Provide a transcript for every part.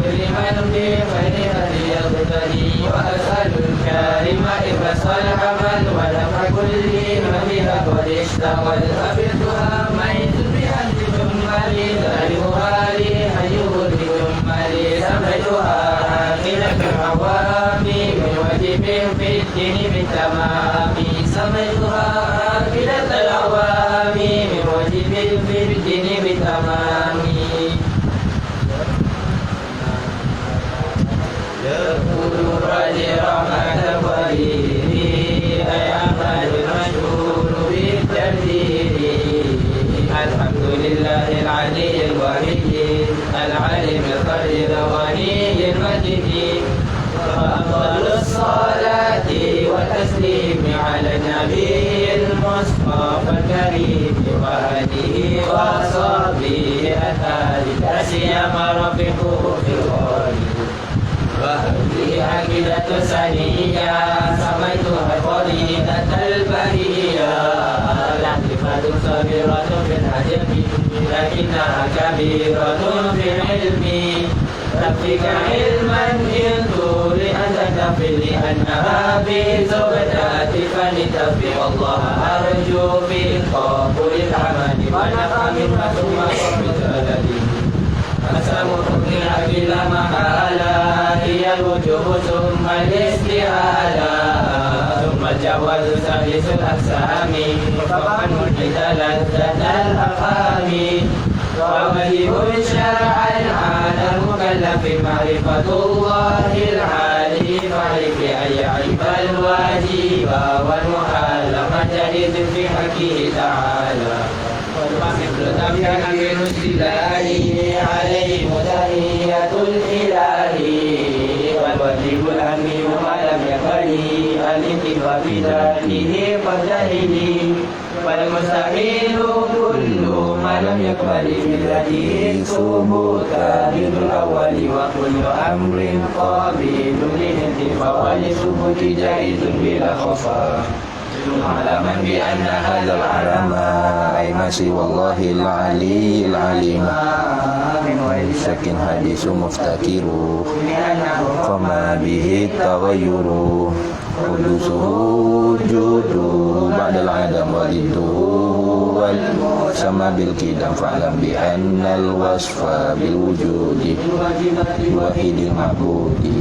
كل من بخير هدي يقتدي وأسأل الكريم إخلاص العمل ونفع كل من بها قد اشتغل أبدها ميت بأنت جمالي ذلكها لي أيها بجمالي سميتها آخرة العوامي من واجب في الدين بالتمام سميتها آخرة العوامي من واجب في الدين بالتمام يقول راجي رحمة القريب أي أحمد المشهور بالتبديل الحمد لله العلي الوحيد العليم القدير الغني المجيد وأفضل الصلاة والتسليم على النبي المصطفى الكريم وآله وصحبه الآل لا سيما رفيقه في الغالي وهذه عقيدة سنية سميتها فريدة البرية لطيفة صغيرة في العجب لكنها كبيرة في العلم تكفيك علما إن تريد أن تكتفي لأنها بزوجات فلتكفي والله أرجو في قبول العمل ونفع مما ثم بجلدي أسأل بلا محالة هي الوجوب ثم الاستحالة ثم الجواز ثالث الأقسام فقد وجد لذة الأفهام وواجب شرعا على المكلف معرفة الله العالي فاعرف أن يعرف الواجب والمحال ما جائز في حقه تعالى مثل تبين السلاح عليه مدهية الإله والواجب الأمين ما لم يقل الانتفاع بذاته فجاهل والمستحيل كل ما لم يقبل بذاته ثبوتا بالأول وكل أمر قابل للانتفاع ولثبوت جائز بلا خفاء معلما بأن هذا العلم أي ما سوى الله العلي العليم من غير شك حديث مفتكر فما به التغير حدوثه وجود بعد العدم وضده والسما بالقدم فاعلم بأن الوصف بالوجود الوحيد المعبود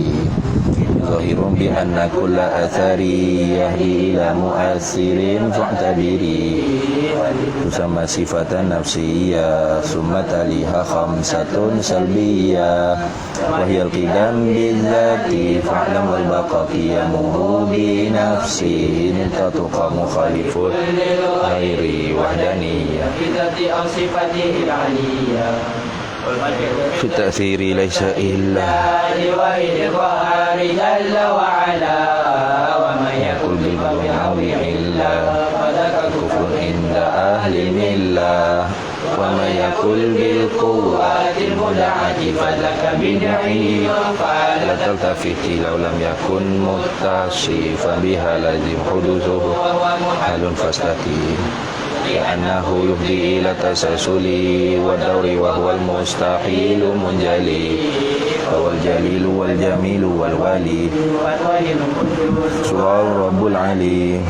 ظاهر بأن كل أثر يهدي إلى مؤثر فاعتبري تسمى صفة نفسية ثم تليها خمسة سلبية وهي القدم بالذات فاعلم والبقاء قيامه بنفسه تتقى مخالف غير وحدانية بذات أو صفته العلية في التأثير ليس إلا لوحيد القهار جل وعلا ومن يقل بالمنع إلا فذاك كفر عند أهل الملة ومن يقل بالقوات المدعة فذاك بدعي فلا تلتفت لو لم يكن متصفا بها لازم حدوثه حال فاستقيم لأنه يفضي إلى التسلسل والدور وهو المستحيل منجلي فهو الجليل والجميل والولي سوى الرب العلي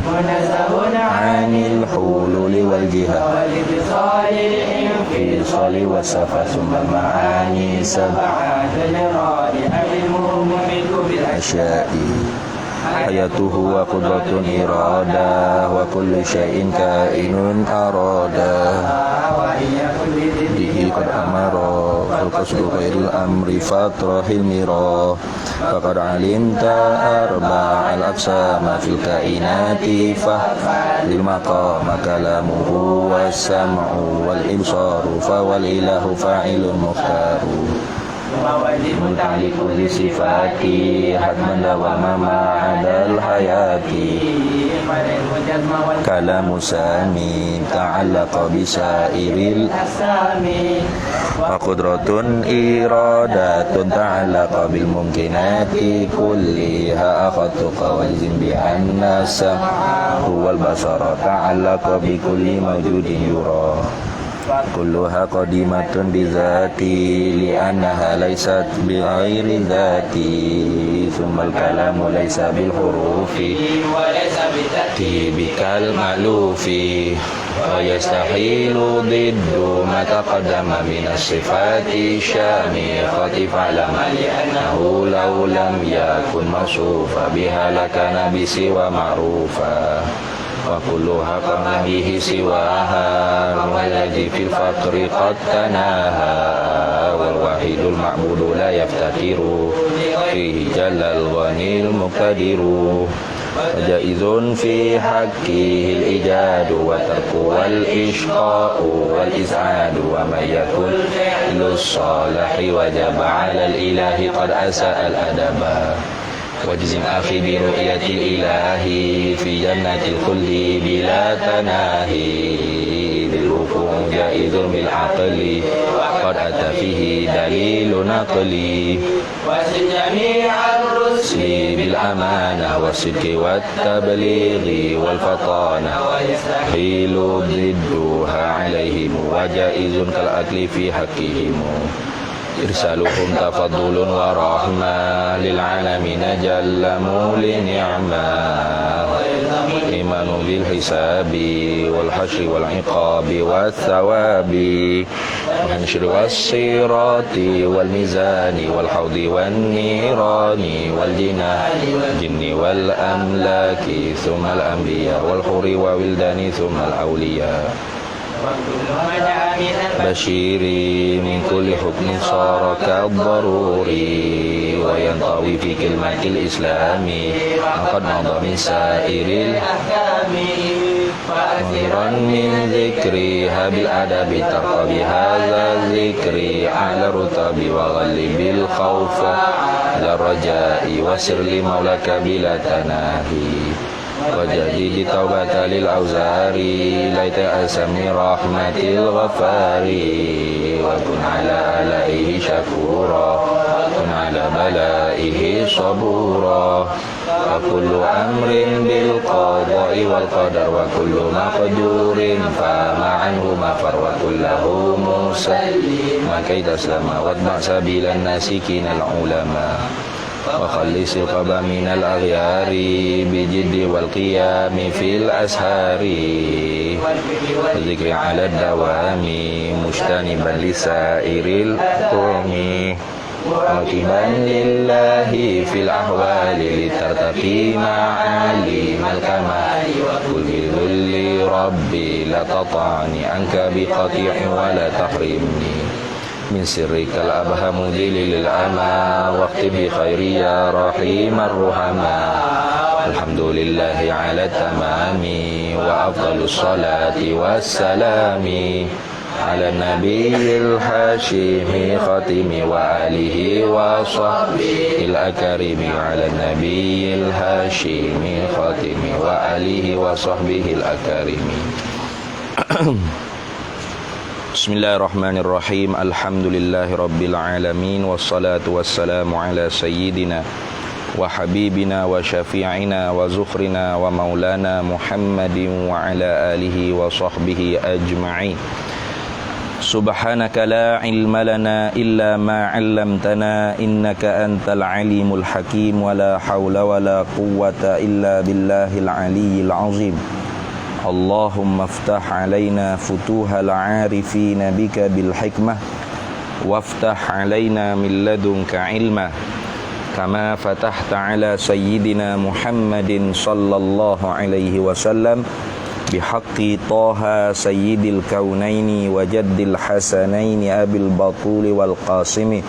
منزه عن الحلول والجهة والاتصال الانفصال والصفا ثم المعاني سبعة الإراد علمهم منك بالأشياء حياته وقدرة إرادة وكل شيء كائن أرادا به قد أمر فالقصد غير الأمر فاطرح المرا فقد علمت أربع الأقسام في الكائنات فافعل المقام كلامه والسمع والإبصار فهو الإله فاعل مختار متعلق بصفات حتما دوام ما عدا الحياة كلام سامي تعلق بسائر الأسام وقدرة إرادة تعلق بالممكنات كلها أخذت والزم بأن السمع هو البصر تعلق بكل موجود يرى كلها قديمة بذاتي لأنها ليست بغير ذاتي ثم الكلام ليس بالحروف وليس بالترتيب كالمألوف ويستحيل ضد ما تقدم من الصفات الشامخة فاعلم أنه لو لم يكن موصوفا بها لكان بسوى معروفا وكلها قام به سواها والذي في الفقر قد تناهى والوحيد المعبود لا يفتقر فيه جل الغني المقتدر وجائز في حقه الإيجاد والترك والإشقاء والإسعاد وما يكن فعل الصالح وجب على الإله قد أساء الأدب واجزم أخي برؤية الإله في جنة الخلد بلا تناهي بالوقوع جائز بالعقل قد أتى فيه دليل نقلي واسل جميع الرسل بالأمانة والصدق والتبليغ والفطانة ويستحيل ضدها عليهم وجائز كالأكل في حقهم إرسالهم تفضل ورحمة للعالمين جل مول نعمة إيمان بالحساب والحشر والعقاب والثواب والحشر والصراط والميزان والحوض والنيران والجنان الجن والأملاك ثم الأنبياء والحور وولدان ثم الأولياء بشيري من كل حكم صار كالضروري وينطوي في كلمة الإسلام قد مضى من سائر الأحكام مغيرا من ذكرها بالأدب ترقى بهذا الذكر على الرتب وغلب الخوف على الرجاء وسر لمولاك بلا تناهي وجديد توبة للأوزار ليت أسمي رحمة الغفار وكن على آلائه شكورا وكن على بلائه صبورا وكل أمر بالقضاء والقدر وكل مقدور فما عنه مفر وكله مسلم كي تسلم واتبع سبيل الناسكين العلماء وخلص القلب من الأغيار بجد والقيام في الأسهار والذكر على الدوام مجتنبا لسائر الطعم راكبا لله في الأحوال لترتقي معالم الكمال وقل بذل ربي لا تطعني عنك بقطيع ولا تحرمني من سرك الأبهم ذلل الأمى واختم بخير يا رحيم الرحماء الحمد لله على التمام وأفضل الصلاة والسلام على النبي الحاشم خاتم وآله وصحبه الأكرم على النبي الحاشم خاتم وآله وصحبه الأكرم Bismillahirrahmanirrahim. Alhamdulillahi rabbil alamin wassalatu wassalamu ala sayyidina wa habibina wa syafi'ina wa zukhrina wa maulana Muhammadin wa ala alihi wa sahbihi ajma'in. Subhanaka la ilma lana illa ma 'allamtana innaka antal alimul hakim wa la hawla wa la quwwata illa billahil aliyyil azim. Allahumma aftah alaina futuhal arifina bika bil hikmah waftah alaina min ladunka ilma kama fatahta ala sayyidina Muhammadin sallallahu alaihi wasallam bihaqqi taha sayyidil kaunaini wa jaddil hasanaini abil batuli wal qasimi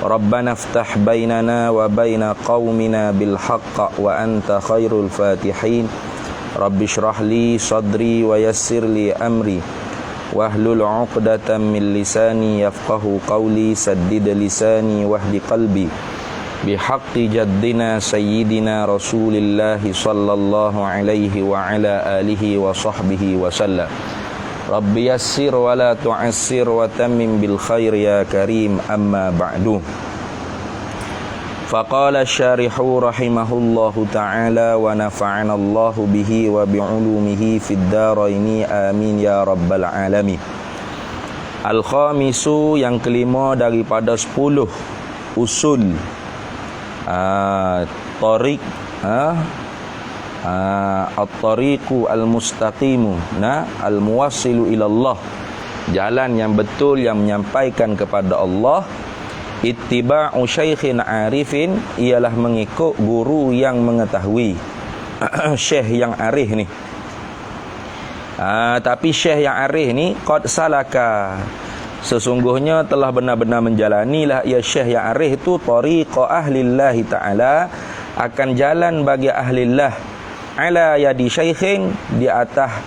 Rabbana aftah bainana wa baina qaumina bil haqq wa anta khairul fatihin Rabbi shrah li sadri wa yassir li amri wahlul 'uqdatam min lisani yafqahu qawli saddid lisani wahdi qalbi bihaqqi jaddina sayyidina Rasulillahi sallallahu alaihi wa ala alihi wa sahbihi wa sallam. Rabbi yassir wa la tu'assir wa tammim bil khair ya karim amma ba'du. Faqala syarihu rahimahullahu ta'ala wa nafa'ana Allahu bihi wa bi'ulumihi fid daraini amin ya rabbal alamin. Al-khamisu, yang kelima daripada 10 usul tariq, at-tariqu al-mustaqimu, al-muwassilu ilallah, jalan yang betul yang menyampaikan kepada Allah. Ittiba'u syaikhin arifin, ialah mengikut guru yang mengetahui. Syekh yang arif ni, tapi syekh yang arif ni qad salaka, sesungguhnya telah benar-benar menjalanilah ia syekh yang arif itu tariqa ahlillah ta'ala, akan jalan bagi ahlillah, ala yadi syaikhin, di atas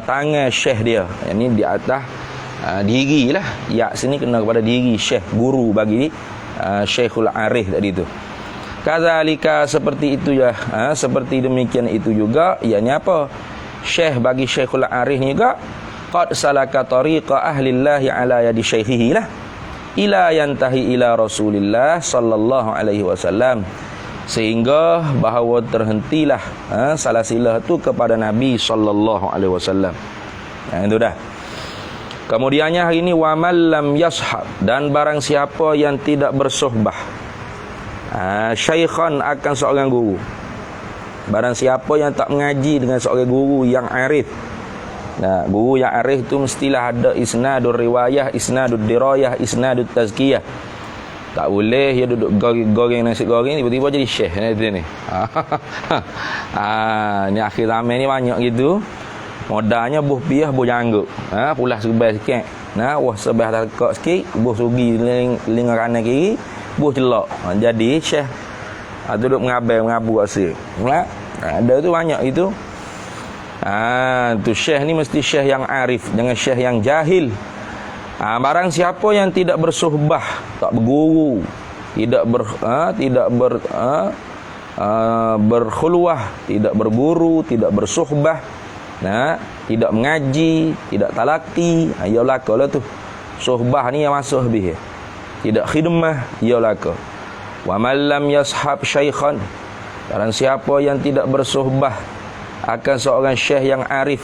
tangan syekh dia, yakni di atas diri lah. Ya, sini kena kepada diri syekh, guru bagi syekhul arif tadi tu. Kadzalika, seperti itu ya, seperti demikian itu juga, yakni apa? Syekh bagi syekhul arif ni juga qad salaka tariqa ahlillah ala yadi syaikhihi lah, ila yantahi ila Rasulillah sallallahu alaihi wasallam, sehingga bahawa terhentilah salah silah tu kepada Nabi sallallahu alaihi wasallam. Itu dah. Kemudiannya hari ini, wa man lam yashab, dan barang siapa yang tidak bersuhbah syaikhan, akan seorang guru. Barang siapa yang tak mengaji dengan seorang guru yang arif. Guru yang arif tu mestilah ada isnadur riwayah, isnadur dirayah, isnadur tazkiyah. Tak boleh dia duduk goreng nasi goreng, tiba-tiba jadi syekh ni. Ni akhir zaman ni banyak gitu. Modalnya buh piah, buh janggut. Pulah sebelah sikit. Wah sebelah terkak sikit, buh sugi linga kanan kiri, buh celak. Jadi syekh duduk mengabu kat situ. Ada tu banyak itu. Tu syekh ni mesti syekh yang arif, jangan syekh yang jahil. Barang siapa yang tidak bersuhbah, tak berguru, tidak berkhulwah, tidak berguru, tidak bersuhbah, tidak mengaji, tidak talaqi, ia belaka lah tu. Suhbah ni yang masuk habis. Tidak khidmah, ia belaka. Wa man lam yashab syaikhan, barang siapa yang tidak bersuhbah akan seorang syekh yang arif.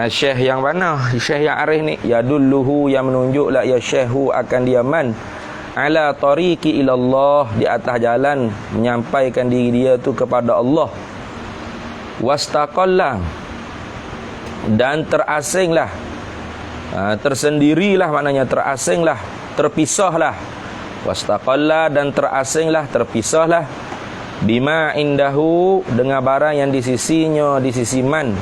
Syekh yang mana? Syekh yang arif ni yadulluhu, yang menunjuklah ya syekhu akan diaman ala tariqi ilallah, di atas jalan menyampaikan diri dia tu kepada Allah. Wastaqalla, dan terasinglah, tersendirilah, maknanya terasinglah, terpisahlah. Wastaqalla, dan terasinglah, terpisahlah, bima indahu, dengan barang yang di sisinya, di sisi man.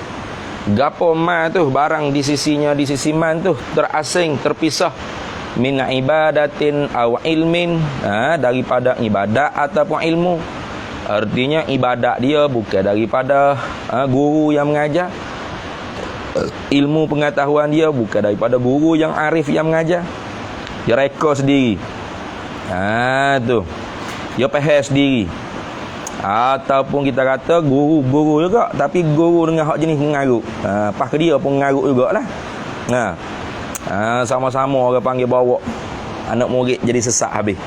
Gapo ma tu, barang di sisinya, di sisi man tu, terasing, terpisah. Min ibadatin aw ilmin, daripada ibadat ataupun ilmu. Artinya ibadat dia bukan daripada guru yang mengajar, ilmu pengetahuan dia bukan daripada guru yang arif yang mengajar. Dia reka sendiri. Tu dia faham sendiri. Ataupun kita kata guru juga, tapi guru dengan hak jenis mengarut. Pas ke dia pun mengarut jugalah. Sama-sama orang panggil bawa anak murid jadi sesat habis.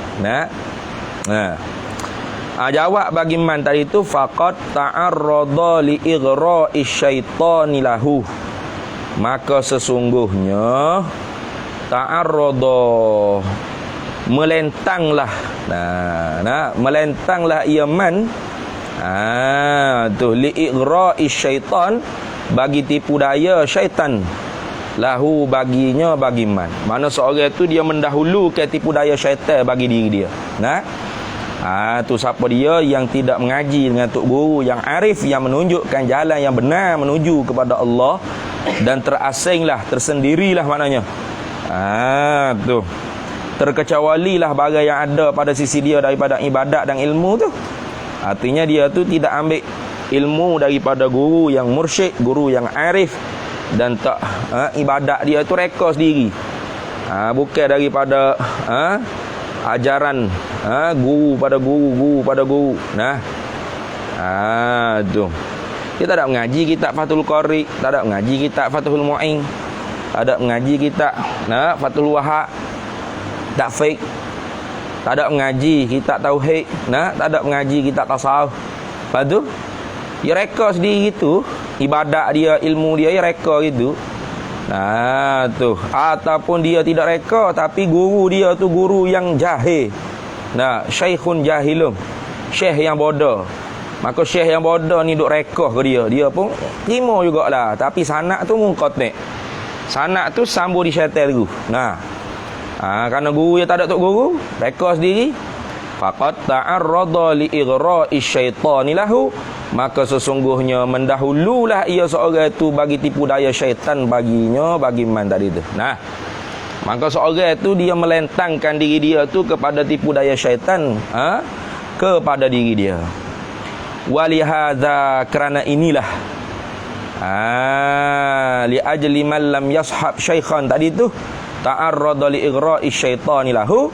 Jawab bagi man tadi itu, faqad ta'arrada li ighra'i syaitani lahu, maka sesungguhnya ta'arrada, melentanglah. Melentanglah ia man tu li ighra'i syaitan, bagi tipu daya syaitan, lahu, baginya, bagi man. Mana seorang itu dia mendahulukan tipu daya syaitan bagi diri dia. Tu siapa dia yang tidak mengaji dengan tok guru yang arif, yang menunjukkan jalan yang benar menuju kepada Allah, dan terasinglah, tersendirilah maknanya. Tu terkecualilah barang yang ada pada sisi dia daripada ibadat dan ilmu tu. Artinya dia tu tidak ambil ilmu daripada guru yang mursyid, guru yang arif, dan tak ibadat dia tu reka sendiri. Bukan daripada ajaran guru pada guru, guru pada guru. Tu kita tak ada mengaji kitab Fathul Qari, tak ada mengaji kitab Fathul Mu'in, tak ada mengaji kitab Fathul Wahab, tak fake, tak ada mengaji kitab tauhid, tak ada mengaji kitab tasawuf. Lepas tu dia reka sendiri gitu, ibadat dia, ilmu dia reka gitu. Nah tu, ataupun dia tidak reka tapi guru dia tu guru yang jahil. Nah, syekhun jahilun, syekh yang bodoh. Maka syekh yang bodoh ni duk reka ke dia, dia pun terima jugalah. Tapi sanak tu mungqati. Sanak tu sambung di syaitan dulu. Nah, kerana guru dia tak ada tok guru, reka sendiri. Faqad ta'arrada li ighra'i syaitani lahu, maka sesungguhnya mendahululah ia seorang itu bagi tipu daya syaitan baginya, bagi man tadi tu. Nah, maka seorang itu dia melentangkan diri dia tu kepada tipu daya syaitan, kepada diri dia. Walihadza, kerana inilah, li ajli man lam yashab syaikhan tadi tu, ta'arrada li ighra'i syaitani lahu.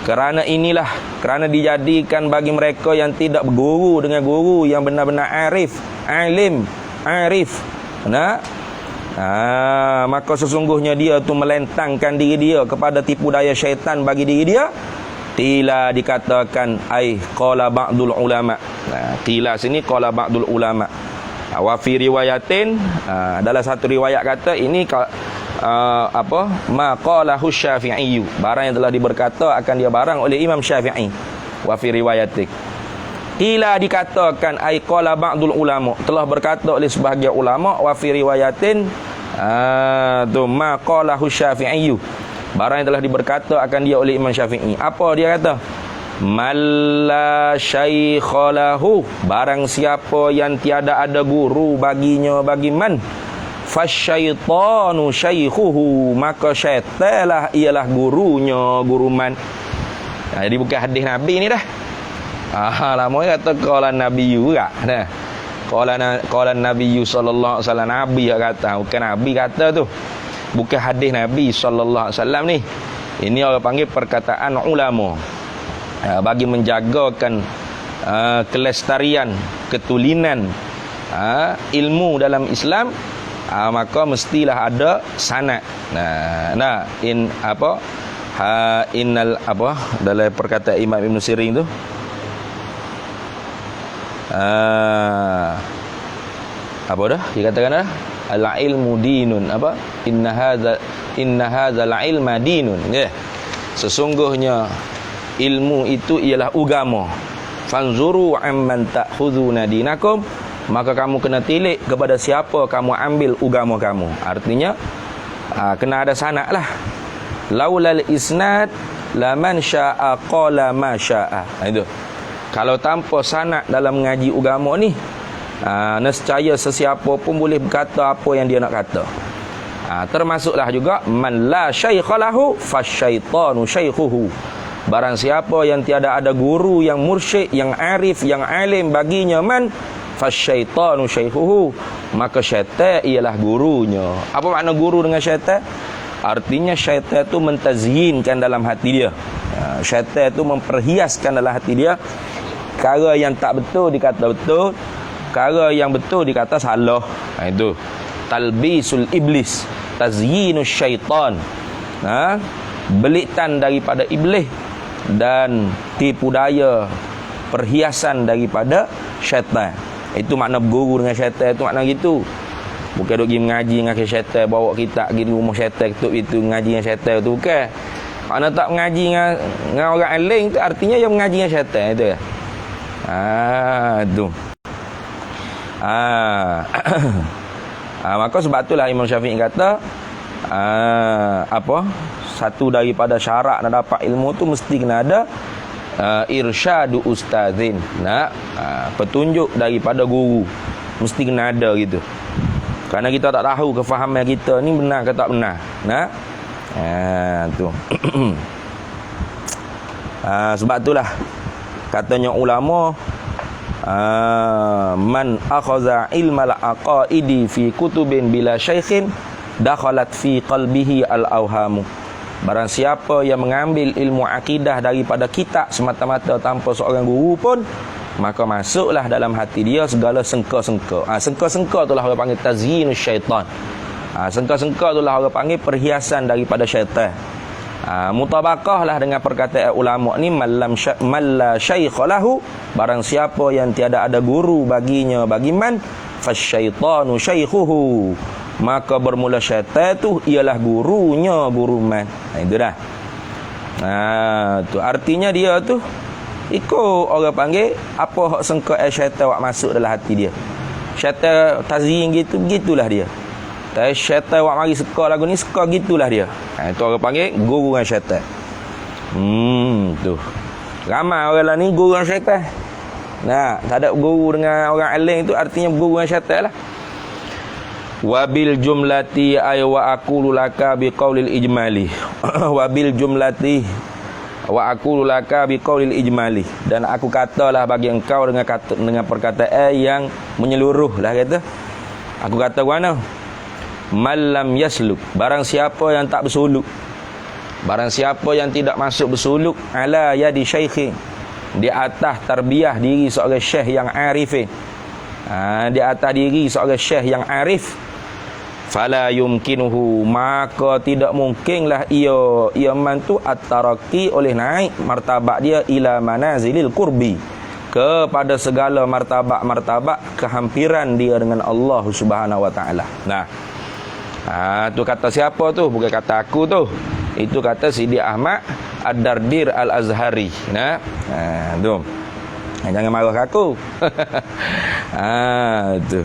Kerana inilah, kerana dijadikan bagi mereka yang tidak berguru dengan guru yang benar-benar arif, alim, arif. Nah, maka sesungguhnya dia tu melentangkan diri dia kepada tipu daya syaitan bagi diri dia. Qila dikatakan ai qala ba'dul ulama. Nah, qila sini qala ba'dul ulama. Wa fi riwayatin, dalam satu riwayat kata ini ma qalahu Syafi'i, barang yang telah diberkata akan dia barang oleh Imam Syafi'i. Wa fi riwayatik, qila dikatakan ai qala ba'dul ulama, telah berkata oleh sebahagian ulama. Wa fi riwayatin, tu ma qalahu Syafi'i, barang yang telah diberkata akan dia oleh Imam Syafi'i. Apa dia kata? Malla syaikhalahu, barang siapa yang tiada ada guru baginya, bagi man, fasyaitanu syaikhuhu, maka syaitanlah ialah gurunya, guru man. Jadi bukan hadis Nabi ni dah. Lama kata qala Nabi juga. Nah, qala Nabi sallallahu alaihi wasallam, Nabi kata, bukan Nabi kata tu. Bukan hadis Nabi sallallahu alaihi wasallam ni. Ini orang panggil perkataan ulama. Bagi menjagakan kelestarian, ketulinan ilmu dalam Islam, maka mestilah ada sanad. Nah, innal dalam perkataan Imam Ibn Sirin tu, apa dah dia katakan dah, al ilmu dinun, inna hadza al ilma dinun, sesungguhnya ilmu itu ialah agama. Fanzuru amman ta'khuduna dinakum, maka kamu kena tilik kepada siapa kamu ambil agama kamu. Artinya kena ada sanad lah. Laulal isnad laman syaa qala ma syaa. Itu. Kalau tanpa sanad dalam mengaji agama ni, nescaya sesiapa pun boleh berkata apa yang dia nak kata. Termasuklah juga man la syaikha lahu fasyaitanu syaikhuhu. Barang siapa yang tiada ada guru yang mursyid, yang arif, yang alim baginya man, fasyaitanu syaikhuhu, maka syaitan ialah gurunya. Apa makna guru dengan syaitan? Artinya syaitan itu mentazyinkan dalam hati dia. Syaitan itu memperhiaskan dalam hati dia. Perkara yang tak betul dikata betul, perkara yang betul dikata salah. Itu talbisul iblis, tazyinus syaitan. Belitan daripada iblis dan tipu daya, perhiasan daripada syaitan. Itu makna berguru dengan syaitan, itu makna gitu. Bukan duk pergi mengaji dengan syaitan, bawa kita pergi di rumah syaitan, ketuk itu mengaji dengan syaitan, itu bukan. Makna tak mengaji dengan orang lain itu artinya yang mengaji dengan syaitan itu. Itu. Maka sebab itulah Imam Syafi'i kata, satu daripada syarat nak dapat ilmu tu mesti kena ada irsyadu ustazin. Petunjuk daripada guru mesti kena ada gitu. Kerana kita tak tahu kefahaman kita ni benar ke tak benar. Tu. Sebab itulah katanya ulama, man akhaza ilmal aqaidi fi kutubin bila syaikhin dakhalat fi qalbihi al-awhamu. Barang siapa yang mengambil ilmu akidah daripada kitab semata-mata tanpa seorang guru pun, maka masuklah dalam hati dia segala sengka-sengka. Sengka-sengka itulah orang panggil tazyinus syaitan. Sengka-sengka itulah orang panggil perhiasan daripada syaitan. Mutabaqahlah dengan perkataan ulama ni, malla syaikha lahu, barang siapa yang tiada ada guru baginya, bagi man, fasyaitanu syaikhuhu, maka bermula syaitan tu ialah gurunya guru man. Itu dah. Tu artinya dia tu ikut orang panggil apa hak sengkak syaitan wak masuk dalam hati dia. Syaitan tazyin gitu, begitulah dia. Tapi syaitan wak mari seka lagu ni, seka gitulah dia. Itu orang panggil guru dengan syaitan. Tu. Ramai orang lah ni guru dengan syaitan. Tak ada guru dengan orang alim tu artinya guru dengan syaitan lah. Wabil jumlati ay wa aqulu laka biqaulil ijmali. Wabil jumlati wa aqulu laka biqaulil ijmali, dan aku katalah bagi engkau dengan perkataan yang menyeluruh lah kata. Aku kata mana? Malam yasluk, barang siapa yang tak bersuluk, barang siapa yang tidak masuk bersuluk ala yadi syaikhin, di atas tarbiyah diri seorang syekh yang arifin. Di atas diri seorang syekh yang arif, fala yumkinuhu, maka tidak mungkinlah ia mantu at-taraqi oleh naik martabat dia ila manazilil qurbi, kepada segala martabat kehampiran dia dengan Allah Subhanahu wa taala. Tu kata siapa tu? Bukan kata aku tu. Itu kata Sidi Ahmad Ad-Dardir Al-Azhari. Tu. Jangan marah aku. Tu.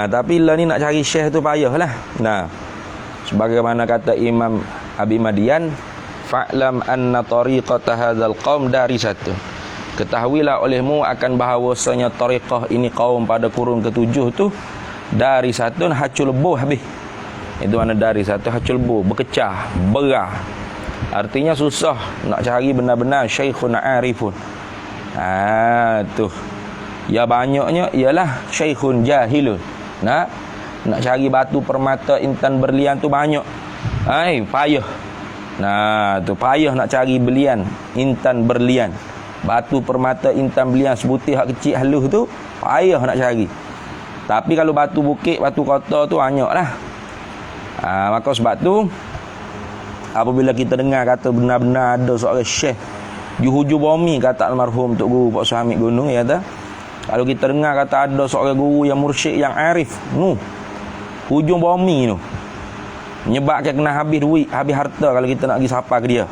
Tapi lah ni nak cari syekh tu payahlah. Sebagaimana kata Imam Abi Madian, fa'lam anna tariqata hadzal qaum darisatu. Ketahuilah olehmu akan bahawasanya tariqah ini kaum pada kurun ke-7 tu darisatun hacul buh habis. Itu mana darisatun hacul buh, berkecah, berah. Artinya susah nak cari benar-benar syekhun arifun. Tu. Ya banyaknya ialah syekhun jahilun. Nak cari batu permata intan berlian tu banyak. Payah. Tu payah nak cari belian intan berlian. Batu permata intan berlian sebutih hak kecil halus tu payah nak cari. Tapi kalau batu bukit, batu kota tu banyaklah. Maka sebab tu apabila kita dengar kata benar-benar ada seorang syekh di hujung bumi, kata almarhum Tok Guru Pak Suhamid Gunung, ya tak? Kalau kita dengar kata ada seorang guru yang mursyid yang arif, hujung bumi tu, menyebabkan kena habis duit, habis harta kalau kita nak pergi sapa ke dia.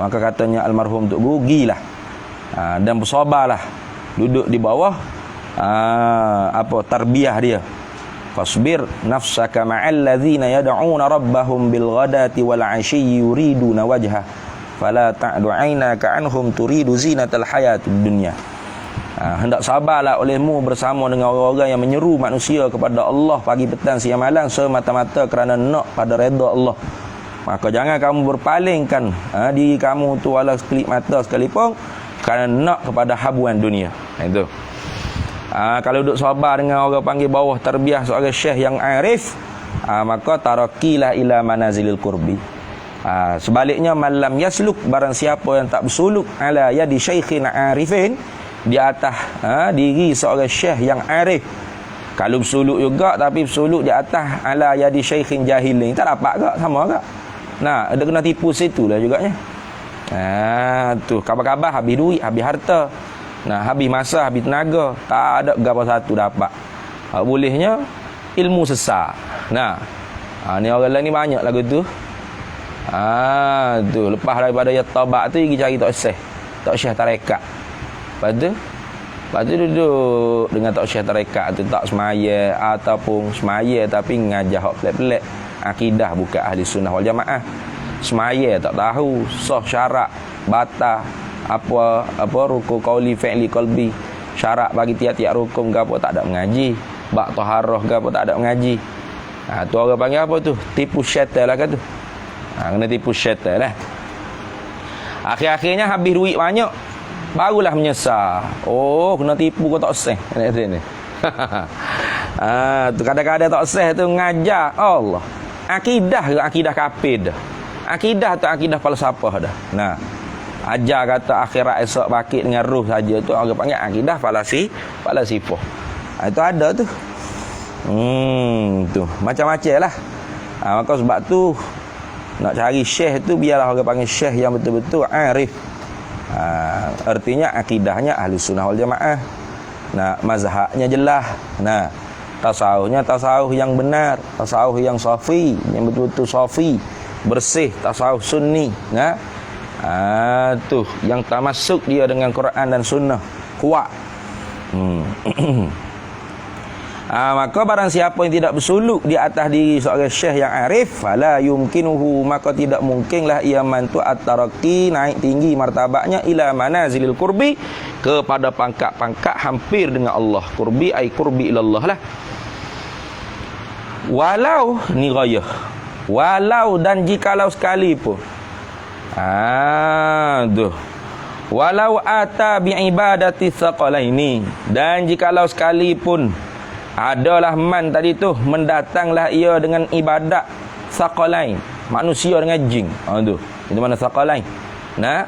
Maka katanya almarhum Tok Guru, gilah. Dan bersabarlah, duduk di bawah tarbiyah dia. Fasbir nafsaka ma'al ladzina yad'una rabbahum bil ghadati wal 'ashyi yuriduna wajha fala ta'du 'ainaka anhum turidu zinatal hayatid dunya. Hendak sabarlah olehmu bersama dengan orang-orang yang menyeru manusia kepada Allah pagi petang siang malam semata-mata kerana nak pada redha Allah. Maka jangan kamu berpalingkan diri kamu tu walau sekelip mata sekalipun kerana nak kepada habuan dunia. Itu. Kalau duduk sabar dengan orang panggil bawah tarbiyah seorang syekh yang arif, maka tarakilah ila manazilil qurbi. Sebaliknya malam yasluk, barang siapa yang tak bersuluk ala yadi syaikhin arifin, di atas diri seorang syekh yang arif. Kalau bersuluk juga tapi bersuluk di atas ala yadi syaikhin jahilin, tak dapat ke? Sama ke? Ada kena tipu situ lah juganya. Tu kabar-kabar habis duit, habis harta, habis masa, habis tenaga, tak ada apa satu dapat. Bolehnya ilmu sesat. Ni orang lain ni banyak lagu tu. Tu lepas daripada ya taubat tu pergi cari tok syekh tarekat. Lepas tu duduk dengan tok syekh tarekat tu, tak semaya ataupun semaya tapi ngajar hak pelik-pelik. Akidah bukan ahli sunnah wal jamaah. Semaya tak tahu sah syarat batal apa rukun qauli fi'li qalbi, syarat bagi tiap-tiap rukun gapo tak ada mengaji, bab taharah gapo tak ada mengaji. Tu orang panggil apa tu? Tipu syaitan lah kata. Kena tipu syaitan lah. Akhir-akhirnya habis duit banyak, barulah menyesal. Kena tipu kau tak sah. Ni. Tu kadang-kadang tak sah tu ngajar Allah. Akidah ke akidah kafir dah. Akidah tu akidah falsafah dah. Ajar kata akhirat esok bakit dengan ruh saja tu orang panggil akidah falasifah. Itu ada tu. Tu macam-macam lah. Maka sebab tu nak cari syekh tu biarlah orang panggil syekh yang betul-betul arif. Artinya akidahnya ahli sunnah wal jamaah. Mazhabnya jelas. Tasawufnya tasawuf yang benar, tasawuf yang safi, yang betul-betul safi, bersih, tasawuf sunni. Nah, tu yang termasuk dia dengan Quran dan sunnah kuat. Maka barang siapa yang tidak bersuluk di atas diri seorang syekh yang arif, fala yumkinuhu, maka tidak mungkinlah ia mantu at-taraqi, naik tinggi martabatnya ila manazilil qurbi, kepada pangkat-pangkat hampir dengan Allah. Qurbi ai qurbi ilallah lah. Walau ni ghayah, walau dan jikalau sekalipun tu walau ata bi ibadati thaqalaini, dan jikalau sekalipun adalah man tadi tu mendatanglah ia dengan ibadat thaqalain, manusia dengan jin. Tu itu mana thaqalain. Nah,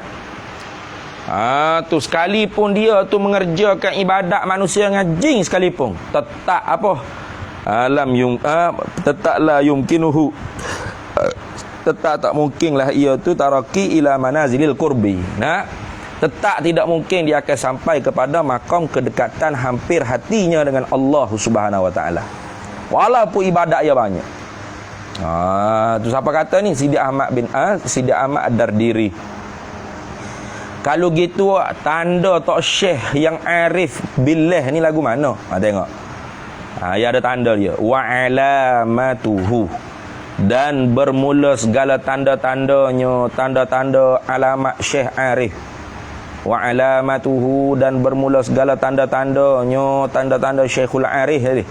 tu sekalipun dia tu mengerjakan ibadat manusia dengan jin sekalipun, tetap apa? Tetaplah yumkinuhu, tetap tak mungkinlah ia tu taraki ila manazilil qurbi. Nah, tetap tidak mungkin dia akan sampai kepada makam kedekatan hampir hatinya dengan Allah Subhanahu wa taala, walaupun ibadat dia banyak. Tu siapa kata ni? Sidi Ahmad Ad-Dardiri. Kalau gitu tanda tok syekh yang arif billah ni lagu mana? Tengok. Ya ada tanda dia. Wa alamatuhu, dan bermula segala tanda-tandanya, tanda-tanda alamat syekh arif. Wa alamatuhu, dan bermula segala tanda-tandanya, tanda-tanda Syekhul Arif tadi.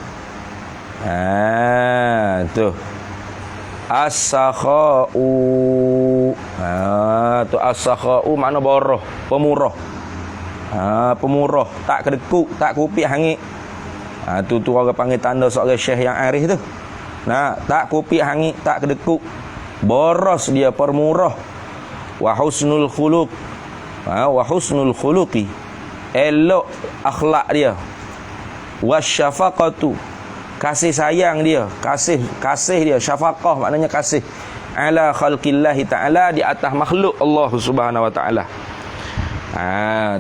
Tu as-sakha'u. Tu as-sakha'u makna borah, pemurah. Pemurah, tak kedekut, tak kupik hangit. Tu orang panggil tanda seorang syekh yang arif tu. Nah, tak kupik hangit, tak kedekut. Boros dia, permurah. Wa husnul khuluq. Wa husnul khuluqi, elok akhlak dia. Wasyafaqatu, kasih sayang dia, kasih dia, syafaqah maknanya kasih, ala khalqillahi ta'ala, di atas makhluk Allah Subhanahu wa taala.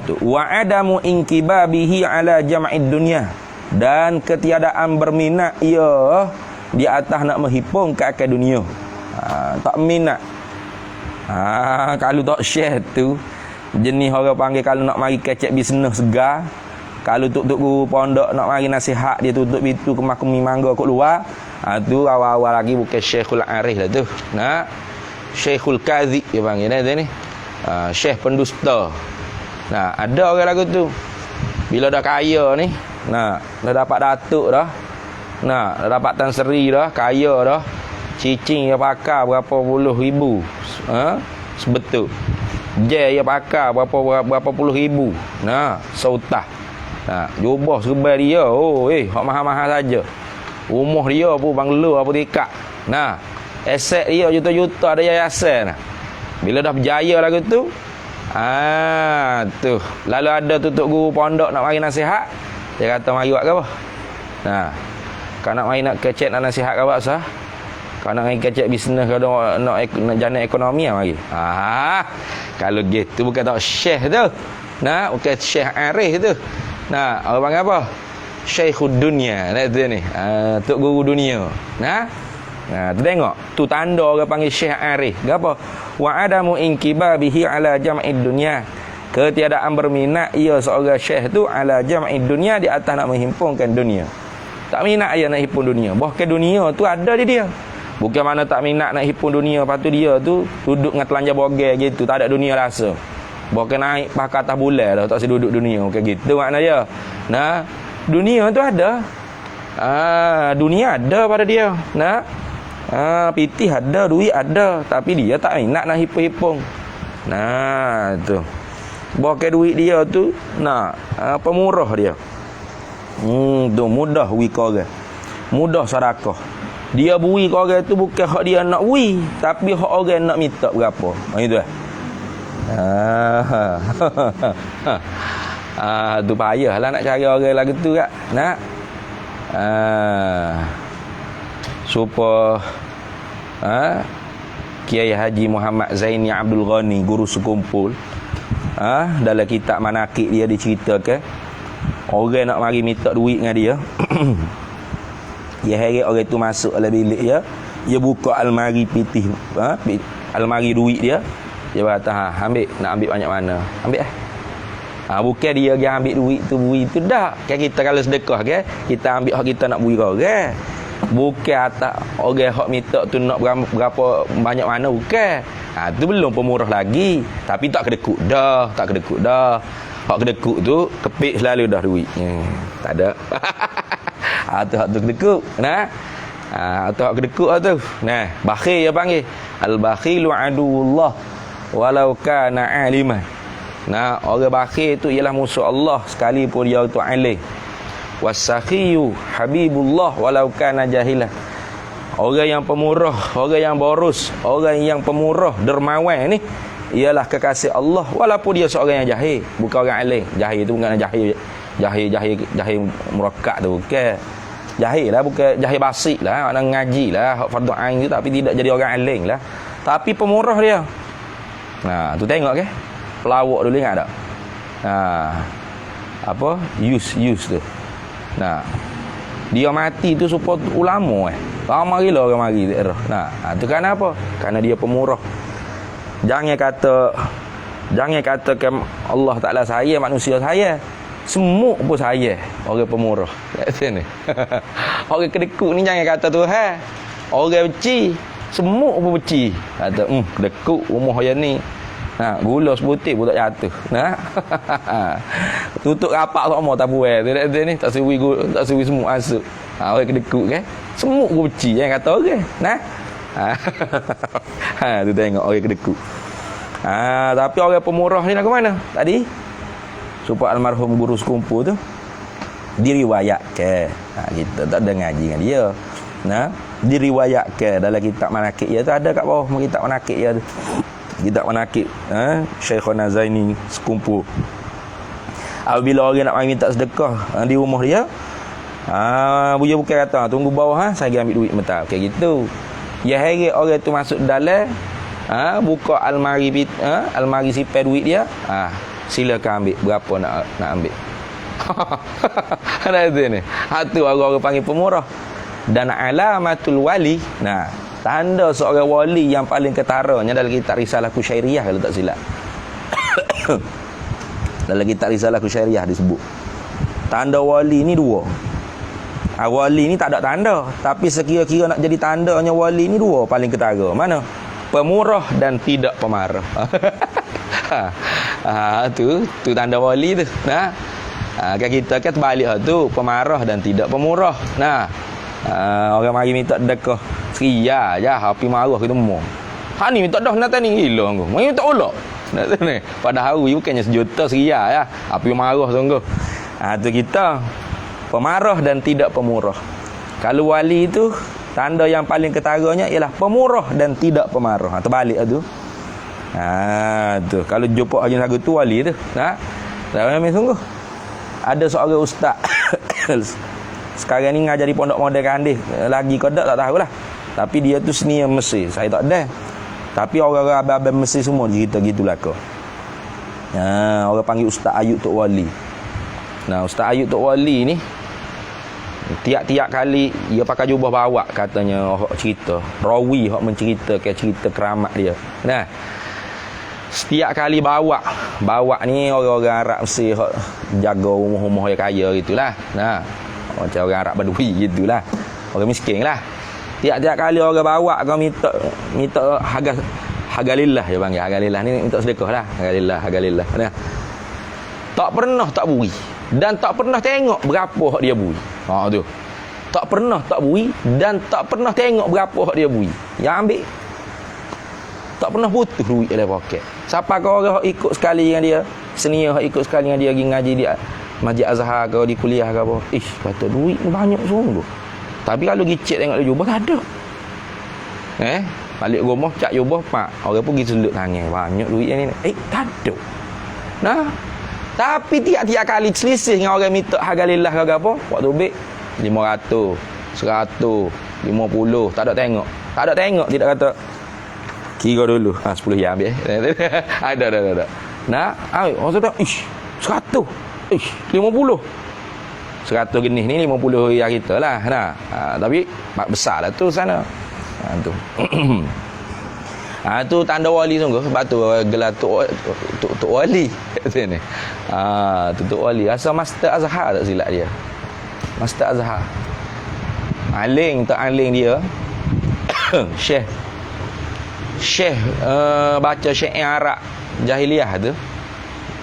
Tu wa adamu inkibabihi ala jam'id dunya, dan ketiadaan berminat ia di atas nak menghipung ke akal dunia. Tak minat. Kalau tak share tu jenis orang panggil kalau nak mari kecek bisnes segar, kalau tuk guru pondok nak mari nasihat dia tutup pintu ke makumi mangga kat luar, tu awal-awal lagi bukan Syekhul Arif lah tu. Nah, Syekhul Kadhib dia panggil ni. Syekh pendusta. Nah, ada orang lagu tu. Bila dah kaya ni, dah dapat datuk dah. Dah dapat Tan Sri dah, kaya dah. Cicing dia pakar berapa puluh ribu. Sebetul. Je dia pakar berapa puluh ribu. Sautah. Jubah serba dia. Hak mahal-mahal saja. Rumah dia pun banglo apa dekat. Aset dia juta-juta ada yayasan. Bila dah berjaya lagu tu, tu. Lalu ada tutup guru pondok nak mari nasihat. Dia kata mari buat ke apa? Kau nak mari nak kecek nak nasihat ke apa sah? Kau nak mari kecek bisnes ke nak jana ekonomi mari. Kalau gitu bukan tak syekh tu. Bukan syekh arif tu. Orang panggil apa? Syekhud dunia. Tu ni. Tok guru dunia. Tu tengok. Tu tanda orang panggil syekh arif. Apa? Wa adamu inkibabihi ala jam'id dunya. Ketiadaan berminat ia seorang syekh tu ala jam'id dunya, di atas nak menghimpunkan dunia. Tak minat ia nak himpun dunia. Bahkan dunia tu ada di dia. Bukan mana tak minat nak himpun dunia, lepas tu dia tu duduk dengan telanjang bogel gitu, tak ada dunia rasa. Bukan naik pakai atas bulan dah, tak seduduk dunia. Bukan gitu makna dia. Dunia tu ada. Dunia ada pada dia. Pitih ada, duit ada, tapi dia tak minat nak hipung-hipung. Tu. Bukan duit dia tu, pemurah dia. Tu mudah wika orang. Mudah sedekah. Dia bui ke orang tu bukan hak dia nak bui, tapi hak orang nak minta berapa. Itu tu payahlah nak cari orang lagu tu kak. Supaya Kiai Haji Muhammad Zaini Abdul Ghani, guru sekumpul, dalam kitab manakib dia diceritakan orang nak mari minta duit dengan dia. Dia heret orang tu masuk dalam bilik dia buka almari pitih, almari duit dia kata, ambil, nak ambil banyak mana, ambil bukan dia pergi ambil duit tu bui tu dah. Kan kita kalau sedekah kan, kita ambil hak kita nak bui kau kan. Bukan atas orang hak minta tu nak berapa banyak mana, bukan. Tu belum pemurah lagi. Tapi tak kedekut dah, Hak kedekut tu kepik selalu dah duitnya. Tak ada. Tu hak tu kedekut. Tu hak kedekut tu. Bakhil dia panggil. Al-bakhilu aduullah walau kana aliman. Orang bakhil tu ialah musuh Allah sekalipun dia tu alim. Wasakhiyu habibullah walau kana jahilah. Orang yang pemurah, orang yang boros, orang yang pemurah, dermawan ni ialah kekasih Allah walaupun dia seorang yang jahil, bukan orang alim. Jahil tu bukan jahil murakkab tu, bukan. Jahil lah, bukan jahil basit lah, nak ngaji lah, hak fardu ain tu tapi tidak jadi orang alim lah. Tapi pemurah dia. Tu tengok ke? Pelawak dulu ingat tak? Use tu. Dia mati tu supaya ulama ramai gila orang mari daerah. Tu kan apa? Kerana dia pemurah. Jangan katakan Allah Taala saya, manusia saya. Semua pun saya, orang pemurah. Kat sini. Orang kedekut ni jangan kata Tuhan. Orang beci, semua pun beci. Kata, kedekut rumah yang ni. Gula sebutir pun tak jatuh. Tutup rapak semua tak buat. Dia ni tak suwi semua masuk. Orang kedekut kan. Semua pun beci, jangan kata orang. Tu tengok orang kedekut. Tapi orang pemurah ni nak ke mana tadi? Supaya almarhum guru sekumpul tu diriwayatkan. Kita tak ada ngaji dengan dia. Diriwayatkan dalam kitab manakib dia tu, ada kat bawah kitab manakib dia tu. Kitab manakib Syekhona Zaini sekumpul. Apabila orang nak minta sedekah di rumah dia, dia bukan kata tunggu bawah saya pergi ambil duit mentah. Kayak gitu. Ya heret orang tu masuk dalam, buka almari almari simpan duit dia, silakan ambil berapa nak ambil. Ada tu ni. Tu orang panggil pemurah. Dan alamatul wali. Tanda seorang wali yang paling ketaranya dalam kitab Risalah Kusyairiyah kalau tak silap. Dalam kitab Risalah Kusyairiyah disebut. Tanda wali ni dua. Wali ni tak ada tanda, tapi sekira-kira nak jadi tandanya wali ni dua paling ketara. Mana? Pemurah dan tidak pemarah. Tu tanda wali tu. Kan kita kan terbalik tu, pemarah dan tidak pemurah. Orang mari minta sedekah seria je, api marah kita semua. Ni minta dah nak tani gila engkau. Mari minta ulak. Nak ni. Pada hari bukannya sejuta seria ya, api marah sungguh. Tu kita pemarah dan tidak pemurah. Kalau wali tu tanda yang paling ketaranya ialah pemurah dan tidak pemarah. Terbalik tu. Tu kalau jumpa Haji Sagu tu wali tu. Ramai sungguh. Ada seorang ustaz sekarang ni ngajar di pondok modern Kandis. Lagi ke tak tahulah. Tapi dia tu senior Mesir. Saya tak ada. Tapi orang-orang abang-abang Mesir semua cerita gitulah kau. Orang panggil Ustaz Ayub Tok Wali. Ustaz Ayub Tok Wali ni tiap-tiap kali dia pakai jubah bawak katanya orang cerita. Rawi hak menceritakan cerita keramat dia. Setiap kali bawak ni orang-orang Arab Mesir hak jaga rumah-rumah yang kaya gitulah. Macam orang Arab Badui gitulah. Orang miskin lah. Tiap-tiap kali orang bawa kau minta harga lillah dia panggil. Harga lillah ni minta sedekah lah. Harga lillah. Tak pernah tak bui dan tak pernah tengok berapa hak dia bui. Tu. Tak pernah tak bui dan tak pernah tengok berapa hak dia bui. Yang ambil tak pernah putus duit dalam poket. Siapa kau orang hak ikut sekali dengan dia, senior hak ikut sekali dengan dia pergi ngaji dia Masjid Azhar kau di kuliah ke apa. Kata duit ni banyak sungguh. Tapi kalau gicit tengok dia jubah tak ada. Balik rumah cak jubah pak. Orang pun pergi seluk tangan. Banyak duit ni. Tak ada. Tapi tiap-tiap kali selisih dengan orang minta harga lillah ke apa. Waktu beg 500, 100, 50. Tak ada tengok. Tidak kata kira dulu. 10 yang ambil. Ada. Orang kata 100. 50. 100 genis ni 50 yang kita lah. Nah, tapi besar lah tu sana. Tu. Tu tanda wali sungguh. Sebab tu gelar Tok Wali kat sini. Tu Tok Wali. Asal Master Azhar tak silap dia. Master Azhar. Aling dia. Syekh baca syair Arab jahiliah tu.